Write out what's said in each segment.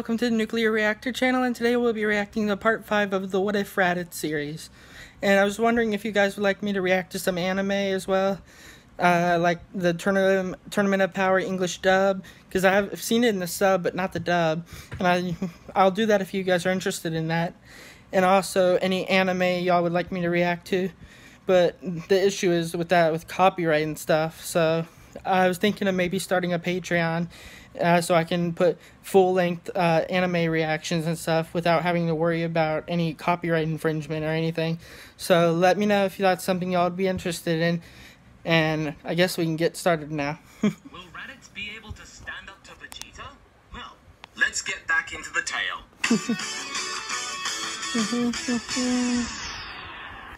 welcome to the Nuclear Reactor channel, and today we'll be reacting to part 5 of the What If raditz series. And I was wondering if you guys would like me to react to some anime as well, like the Tournament of Power English dub, because I've seen it in the sub but not the dub, and I'll do that if you guys are interested in that. And also any anime y'all would like me to react to, but the issue is with copyright and stuff, so I was thinking of maybe starting a Patreon so I can put full-length anime reactions and stuff without having to worry about any copyright infringement or anything. So let me know if that's something y'all would be interested in, and I guess we can get started now. Will raditz be able to stand up to Vegeta? Well, let's get back into the tale.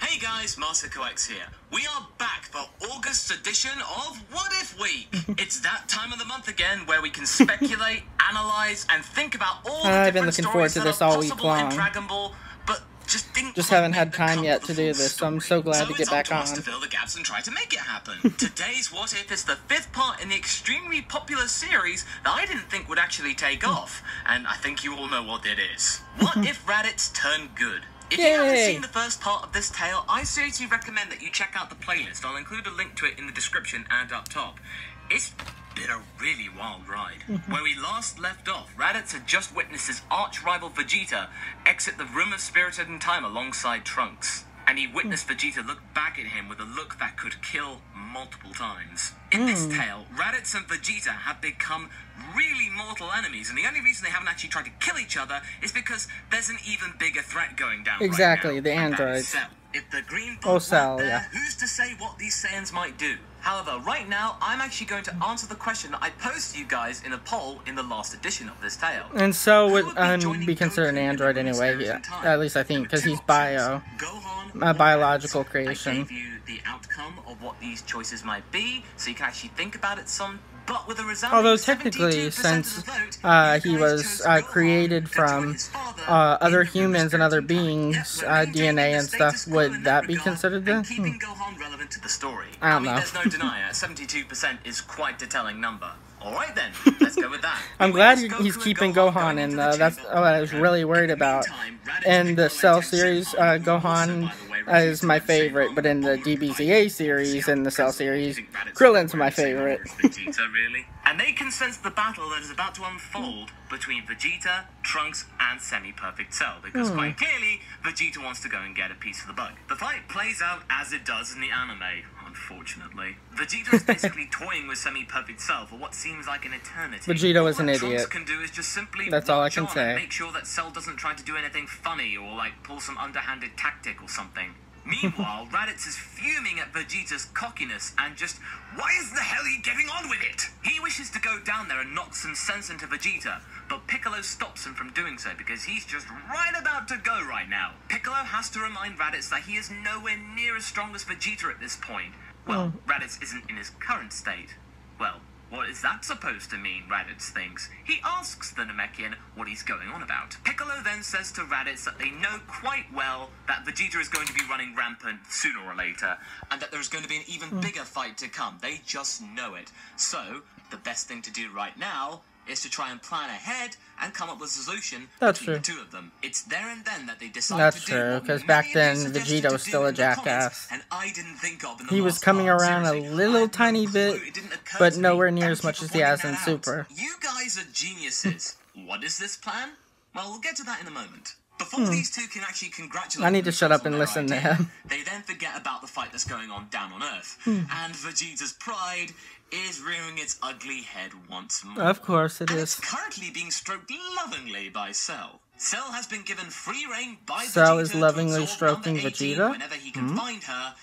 Hey guys, MasterCoX here. We are back for August's edition of What If Week. It's that time of the month again where we can speculate, analyze, and think about all the different stories that are possible in Dragon Ball, but just haven't had time yet to do this, so I'm so glad to get back on. To fill the gaps and try to make it happen. Today's What If is the 5th part in the extremely popular series that I didn't think would actually take off, and I think you all know what it is. What if raditz turned good? If you haven't seen the first part of this tale, I seriously recommend that you check out the playlist. I'll include a link to it in the description and up top. It's been a really wild ride. Where we last left off, Raditz had just witnessed his arch-rival Vegeta exit the room of spirited in time alongside Trunks. And he witnessed Vegeta look back at him with a look that could kill multiple times. In this tale, Raditz and Vegeta have become really mortal enemies, and the only reason they haven't actually tried to kill each other is because there's an even bigger threat going down exactly, right now. The androids. If the green ball Cell, there, yeah. Who's to say what these Saiyans might do? However, right now, I'm actually going to answer the question that I posed to you guys in a poll in the last edition of this tale. And so would be considered an android anyway, yeah. At least I think, because he's a biological creation. I gave you the outcome of what these choices might be, so you can actually think about it some. But with a resounding although technically, since he was created from other humans and other beings, DNA and stuff, would that be considered then? Keeping Gohan relevant to the story. I don't know. There's no denying 72% is quite a telling number. Alright then, let's go with that. I'm glad he's keeping Gohan in, that's what I was really worried about. In the Cell series, Gohan is my favorite, but in the DBZA series, in the Cell series, Krillin's my favorite. Really? And they can sense the battle that is about to unfold between Vegeta, Trunks, and Semi-Perfect Cell, because quite clearly, Vegeta wants to go and get a piece of the bug. The fight plays out as it does in the anime, unfortunately. Vegeta is basically toying with Semi-Perfect Cell for what seems like an eternity. Vegeta was an idiot. Trunks can do is just simply that's all I can say. Make sure that Cell doesn't try to do anything funny or like pull some underhanded tactic or something. Meanwhile, Raditz is fuming at Vegeta's cockiness and just, why is the hell he getting on with it? He wishes to go down there and knock some sense into Vegeta, but Piccolo stops him from doing so because he's just right about to go right now. Piccolo has to remind Raditz that he is nowhere near as strong as Vegeta at this point. Well, Raditz isn't in his current state. Well, what is that supposed to mean, Raditz thinks. He asks the Namekian what he's going on about. Piccolo then says to Raditz that they know quite well that Vegeta is going to be running rampant sooner or later, and that there's going to be an even bigger fight to come. They just know it. So, the best thing to do right now is to try and plan ahead and come up with a solution between the two of them. It's there and then that they decide to do. That's true, because back then Vegeta was still a jackass. And I didn't think of he was coming around a little tiny bit, but nowhere near as much as he has in Super. You guys are geniuses. What is this plan? Well, we'll get to that in a moment. Before these two can actually congratulate I need to shut up and listen to him. They then forget about the fight that's going on down on Earth. And Vegeta's pride is rearing its ugly head once more. Of course it is. It's currently being stroked lovingly by Cell. Cell has been given free reign by Cell Vegeta is lovingly stroking number 18 Vegeta? whenever he can find her.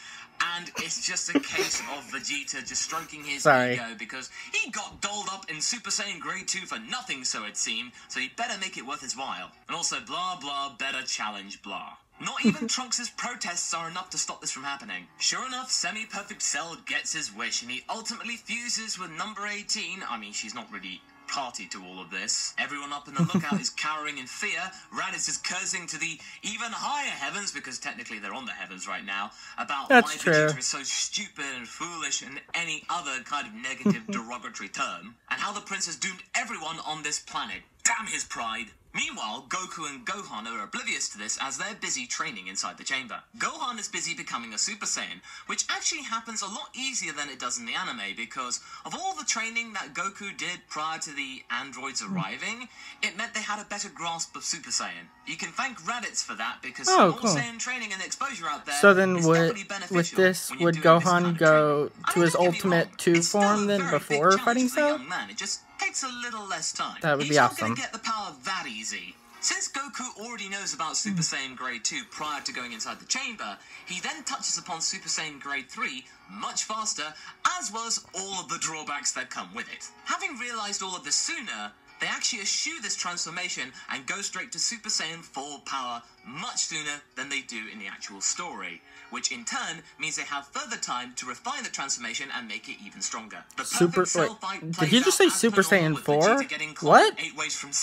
And it's just a case of Vegeta just stroking his ego because he got dolled up in Super Saiyan Grade 2 for nothing, so it seemed, so he better make it worth his while. And also blah blah, better challenge blah. Not even Trunks' protests are enough to stop this from happening. Sure enough, Semi-Perfect Cell gets his wish, and he ultimately fuses with number 18. I mean, she's not really party to all of this. Everyone up in the lookout is cowering in fear. Raditz is cursing to the even higher heavens, because technically they're on the heavens right now, about why Vegeta is so stupid and foolish and any other kind of negative derogatory term, and how the prince has doomed everyone on this planet. Damn his pride. Meanwhile, Goku and Gohan are oblivious to this as they're busy training inside the chamber. Gohan is busy becoming a Super Saiyan, which actually happens a lot easier than it does in the anime, because of all the training that Goku did prior to the androids arriving, it meant they had a better grasp of Super Saiyan. You can thank Raditz for that, because more Saiyan training and exposure out there is definitely beneficial. With this, would Gohan go to his Ultimate 2 form then before fighting Cell? It just takes a little less time. That would be He's awesome. not gonna get the power that easy. Since Goku already knows about Super Saiyan Grade 2 prior to going inside the chamber, he then touches upon Super Saiyan Grade 3 much faster, as well as all of the drawbacks that come with it. Having realized all of this sooner, they actually eschew this transformation and go straight to Super Saiyan 4 power much sooner than they do in the actual story, which in turn means they have further time to refine the transformation and make it even stronger. Did he just say Super Saiyan 4? What?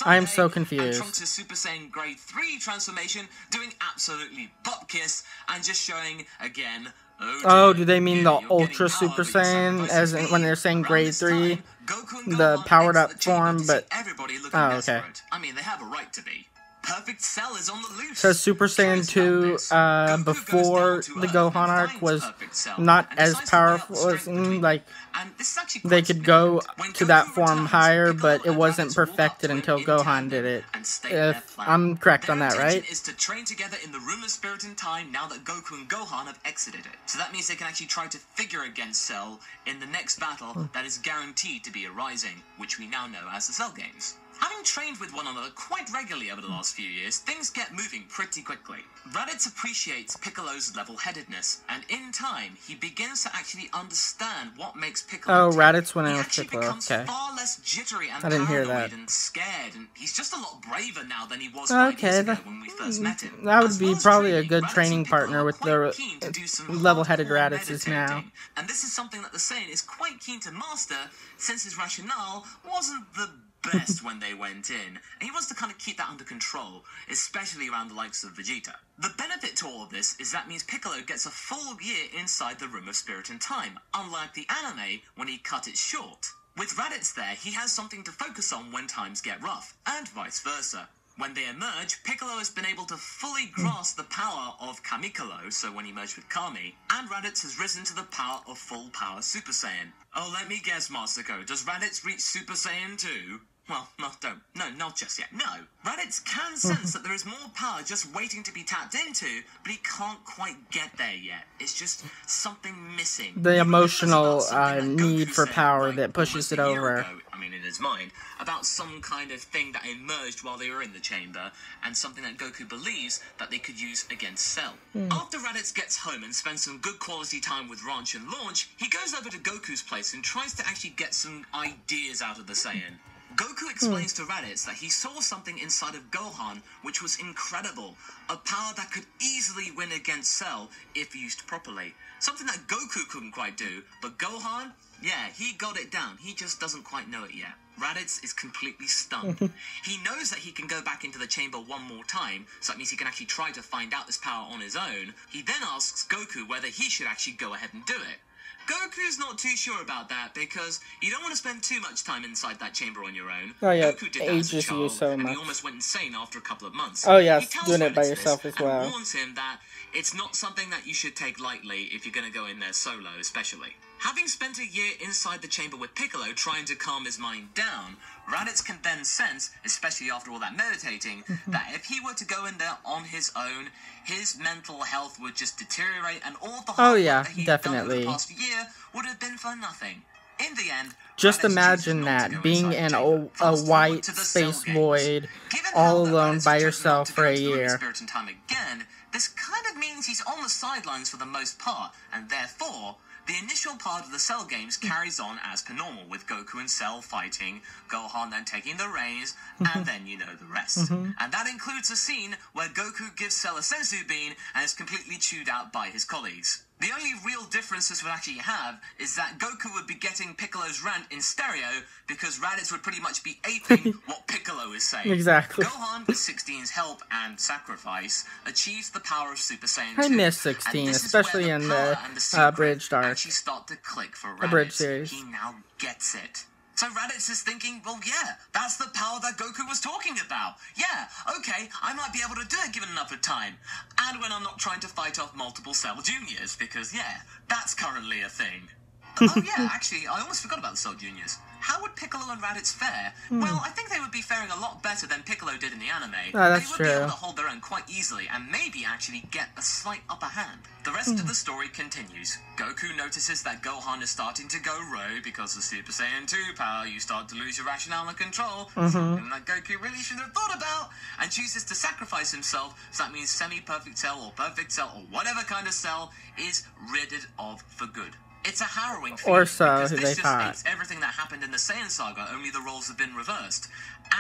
I am so confused. And Trunks' Super Saiyan Grade 3 transformation doing absolutely butt kiss and just showing again. Oh, do they mean the Ultra Super Saiyan, as in when they're saying Grade 3? The powered up form, but... Oh, okay. I mean, they have a right to be. Perfect Cell is on the loose. So Super Saiyan 2, before the Gohan arc, was not as powerful as, like, they could go to that form higher, but it wasn't perfected until Gohan did it. If I'm correct on that, right? Is to train together in the Room of Spirit and Time now that Goku and Gohan have exited it. So that means they can actually try to figure against Cell in the next battle that is guaranteed to be arising, which we now know as the Cell Games. Having trained with one another quite regularly over the last few years, things get moving pretty quickly. Raditz appreciates Piccolo's level-headedness, and in time, he begins to actually understand what makes Piccolo tick. Raditz went in with Piccolo, becomes far less jittery and I didn't hear that. and scared, and he's just a lot braver now than he was 5 years ago when we first met him. That would be probably a good training partner with the level-headed Raditz is now. And this is something that the Saiyan is quite keen to master, since his rationale wasn't the best when they went in, and he wants to kind of keep that under control, especially around the likes of Vegeta. The benefit to all of this is that means Piccolo gets a full year inside the Room of Spirit and Time, unlike the anime when he cut it short. With Raditz there, he has something to focus on when times get rough, and vice versa. When they emerge, Piccolo has been able to fully grasp the power of Kamikolo, so when he merged with Kami, and Raditz has risen to the power of full power Super Saiyan. Oh, let me guess, Masago, does Raditz reach Super Saiyan 2? Well, no, not just yet, no. Raditz can sense that there is more power just waiting to be tapped into, but he can't quite get there yet. It's just something missing. The emotional need for power that pushes it over. In his mind, about some kind of thing that emerged while they were in the chamber, and something that Goku believes that they could use against Cell. After Raditz gets home and spends some good quality time with Ranch and Launch, he goes over to Goku's place and tries to actually get some ideas out of the Saiyan. Goku explains to Raditz that he saw something inside of Gohan which was incredible, a power that could easily win against Cell if used properly. Something that Goku couldn't quite do, but Gohan, yeah, he got it down, he just doesn't quite know it yet. Raditz is completely stunned. He knows that he can go back into the chamber one more time, so that means he can actually try to find out this power on his own. He then asks Goku whether he should actually go ahead and do it. Goku's not too sure about that, because you don't want to spend too much time inside that chamber on your own. Oh yeah, Goku did that as a child, so and much. he almost went insane after a couple of months. Oh yeah, doing it by yourself as well. And warns him that it's not something that you should take lightly if you're going to go in there solo, especially. Having spent a year inside the chamber with Piccolo trying to calm his mind down, Raditz can then sense, especially after all that meditating, that if he were to go in there on his own, his mental health would just deteriorate, and all the hard work that he'd done over the past year would have been for nothing. In the end, just imagine that, being in a white space void, all alone by yourself for a year. This kind of means he's on the sidelines for the most part, and therefore, the initial part of the Cell Games carries on as per normal, with Goku and Cell fighting, Gohan then taking the reins, and then you know the rest. And that includes a scene where Goku gives Cell a senzu bean and is completely chewed out by his colleagues. The only real difference this would actually have is that Goku would be getting Piccolo's rant in stereo because Raditz would pretty much be aping what Piccolo is saying. Exactly. Gohan, with 16's help and sacrifice, achieves the power of Super Saiyan 2. I miss 16, especially in the abridged arc. Actually start to click for Raditz. Abridged series. He now gets it. So Raditz is thinking, well, yeah, that's the power that Goku was talking about. Yeah, okay, I might be able to do it given enough time. And when I'm not trying to fight off multiple Cell Juniors, because, yeah, that's currently a thing. Oh, yeah, actually, I almost forgot about the Cell Juniors. How would Piccolo and Raditz fare? Well, I think they would be faring a lot better than Piccolo did in the anime. That's they would true. be able to hold their own quite easily and maybe actually get a slight upper hand. The rest of the story continues. Goku notices that Gohan is starting to go rogue because of Super Saiyan 2 power. You start to lose your rationale and control, something that Goku really should have thought about, and chooses to sacrifice himself, so that means semi-perfect cell or perfect cell or whatever kind of cell is ridded of for good. It's a harrowing feeling, Or so because they this just thought. hates everything that happened in the Saiyan saga, only the roles have been reversed.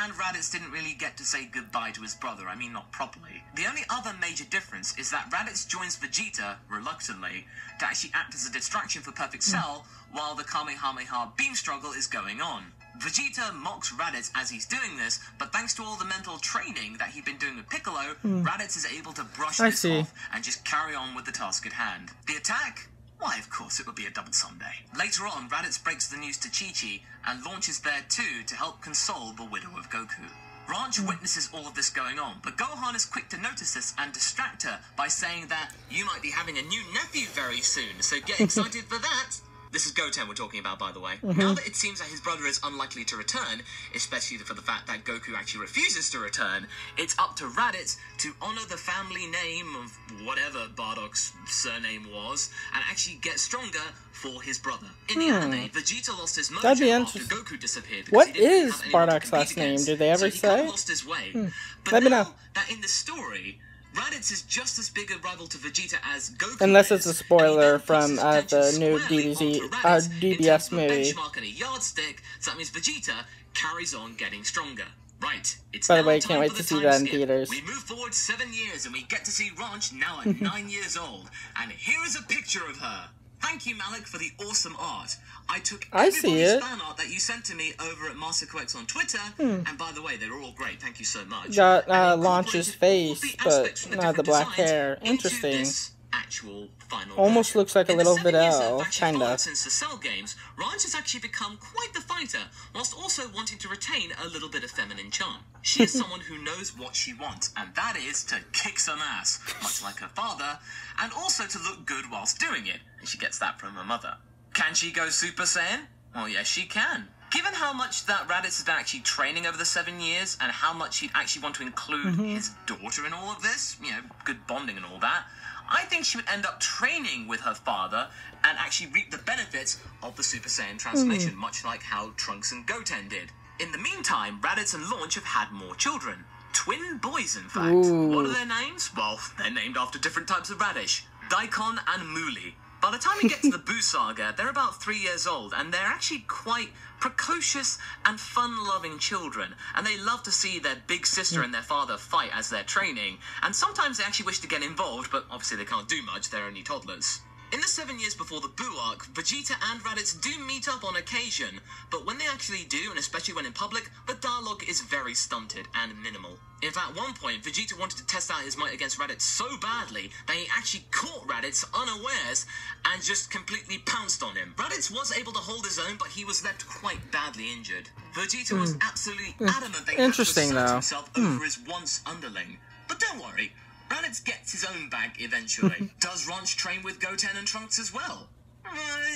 And Raditz didn't really get to say goodbye to his brother, I mean not properly. The only other major difference is that Raditz joins Vegeta, reluctantly, to actually act as a distraction for Perfect Cell, while the Kamehameha beam struggle is going on. Vegeta mocks Raditz as he's doing this, but thanks to all the mental training that he'd been doing with Piccolo, Raditz is able to brush this off and just carry on with the task at hand. The attack? Why, of course, it would be a double Sunday. Later on, Raditz breaks the news to Chi-Chi and launches there too to help console the widow of Goku. Ranch witnesses all of this going on, but Gohan is quick to notice this and distract her by saying that you might be having a new nephew very soon, so get excited for that. This is Goten we're talking about, by the way. Now that it seems that his brother is unlikely to return, especially for the fact that Goku actually refuses to return, it's up to Raditz to honor the family name of whatever Bardock's surname was, and actually get stronger for his brother. In the anime, Vegeta lost his That'd be mojo after interesting. Goku disappeared. What Because he didn't is have anyone to Bardock's compete last name? against, Did they ever so he kind say? of lost his way. But Let me now know. that in the story, Raditz is just as big a rival to Vegeta as Goku Unless is, it's a spoiler and he then puts from his attention the new squarely DBZ, onto Raditz in DBS terms of a movie. benchmark and a yardstick, so that means Vegeta carries on getting stronger. Right, it's By the now way, time can't wait for to the see time that in skip. theaters. We move forward 7 years and we get to see Ranch now at 9 years old. And here is a picture of her. Thank you, Malik, for the awesome art. I took I see everybody's it. fan art that you sent to me over at MasterCoX on Twitter, and by the way, they were all great. Thank you so much. Got And Launch's incorporated all face, the but aspects from the not the different black designs hair. into Interesting. this actual final Almost version. looks like a In the little 7 years that Videl, have actually kinda. followed since the Cell games, Ranch has actually become quite the fighter, whilst also wanting to retain a little bit of feminine charm. She is someone who knows what she wants, and that is to kick some ass, much like her father, and also to look good whilst doing it, and she gets that from her mother. Can she go Super Saiyan? Well, yes, she can. Given how much that Raditz has been actually training over the 7 years, and how much he'd actually want to include his daughter in all of this, you know, good bonding and all that, I think she would end up training with her father and actually reap the benefits of the Super Saiyan transformation, much like how Trunks and Goten did. In the meantime, Raditz and Launch have had more children. Twin boys, in fact. Ooh. What are their names? Well, they're named after different types of radish. Daikon and Mooli. By the time we get to the Buu saga, they're about 3 years old, and they're actually quite precocious and fun-loving children, and they love to see their big sister and their father fight as they're training, and sometimes they actually wish to get involved, but obviously they can't do much, they're only toddlers. In the 7 years before the Buu arc, Vegeta and Raditz do meet up on occasion, but when they actually do, and especially when in public, the dialogue is very stunted and minimal. In fact, at one point, Vegeta wanted to test out his might against Raditz so badly that he actually caught Raditz unawares and just completely pounced on him. Raditz was able to hold his own, but he was left quite badly injured. Vegeta was absolutely adamant that he had to Interesting, assert though. himself over his once underling. But don't worry, Raditz gets his own bag eventually. Does Ranch train with Goten and Trunks as well?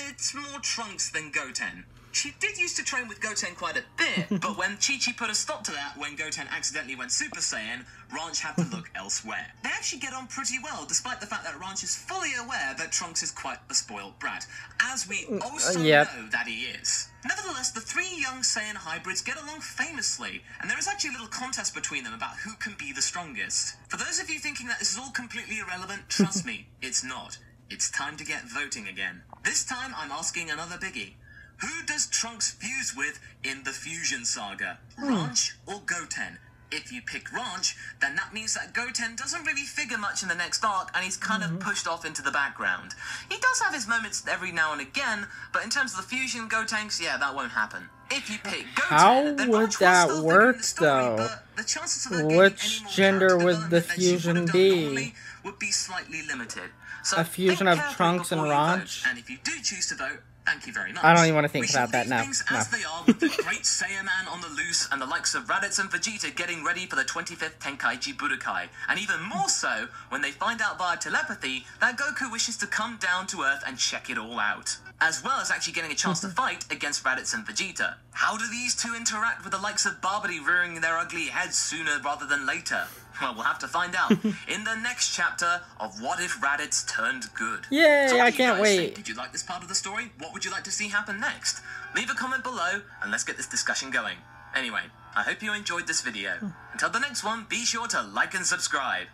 It's more Trunks than Goten. She did used to train with Goten quite a bit, but when Chi-Chi put a stop to that when Goten accidentally went Super Saiyan, Ranch had to look elsewhere. They actually get on pretty well, despite the fact that Ranch is fully aware that Trunks is quite a spoiled brat, as we also know that he is. Nevertheless, the three young Saiyan hybrids get along famously, and there is actually a little contest between them about who can be the strongest. For those of you thinking that this is all completely irrelevant, trust me, it's not. It's time to get voting again. This time, I'm asking another biggie. Who does Trunks fuse with in the Fusion Saga? Ranch or Goten? If you pick Ranch, then that means that Goten doesn't really figure much in the next arc, and he's kind of pushed off into the background. He does have his moments every now and again, but in terms of the fusion Gotenks, yeah, that won't happen. If you pick Goten, then would Ranch that will still work, figure in the story, though? but the chances of her gaining Which any more gender character would the development than she would fusion have done be? normally would be slightly limited. So A fusion think of carefully Trunks and before you vote, Ranch? and if you do choose to vote, thank you very much. I don't even want to think We shall about that leave now. things No. as they are, with the great Saiyaman on the loose and the likes of Raditz and Vegeta getting ready for the 25th Tenkaichi Budokai. And even more so when they find out via telepathy that Goku wishes to come down to Earth and check it all out. As well as actually getting a chance to fight against Raditz and Vegeta. How do these two interact with the likes of Babidi rearing their ugly heads sooner rather than later? Well, we'll have to find out in the next chapter of What If Raditz Turned Good. Yay, So what I do you can't guys think? wait. Did you like this part of the story? What would you like to see happen next? Leave a comment below and let's get this discussion going. Anyway, I hope you enjoyed this video. Until the next one, be sure to like and subscribe.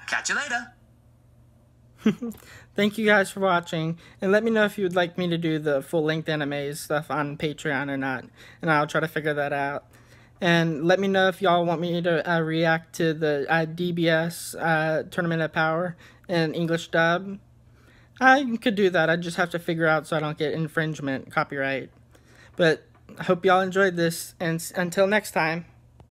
Catch you later. Thank you guys for watching, and let me know if you would like me to do the full-length anime stuff on Patreon or not, and I'll try to figure that out. And let me know if y'all want me to react to the DBS Tournament of Power in English dub. I could do that. I just have to figure out so I don't get infringement, copyright. But I hope y'all enjoyed this, and until next time.